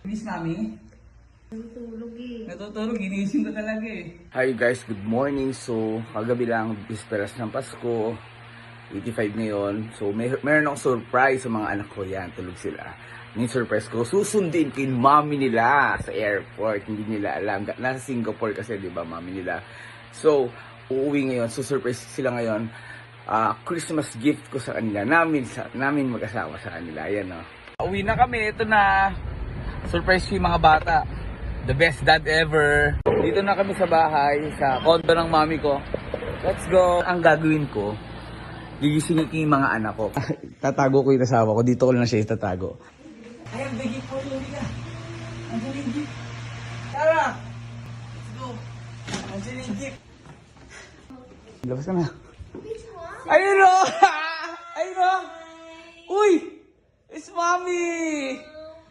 Miss Mami? Natutulog eh. Natutulog, ginising ko talaga eh. Hi guys, good morning. So, kagabi lang, bisperas ng Pasko. 85 ngayon. So, meron akong surprise sa mga anak ko. Yan, tulog sila. Yung surprise ko, susundin kay mami nila sa airport. Hindi nila alam. Nasa Singapore kasi, di ba, mami nila. So, uuwi ngayon. So, surprise sila ngayon. Christmas gift ko sa kanila. Namin mag-asawa sa kanila. Ayan, no. Uwi na kami. Ito na. Surprise ko yung mga bata. The best dad ever. Dito na kami sa bahay, sa condo ng mami ko. Let's go. Ang gagawin ko, gigisingin ko yung mga anak ko. Tatago ko yung asawa ko. Dito ko lang siya itatago. I have the gift for you, Lika. Andiyan yung gift. Tara! Let's go. Andiyan yung gift. Labas ka na. Ayun o! Ayun o! Uy! It's mommy!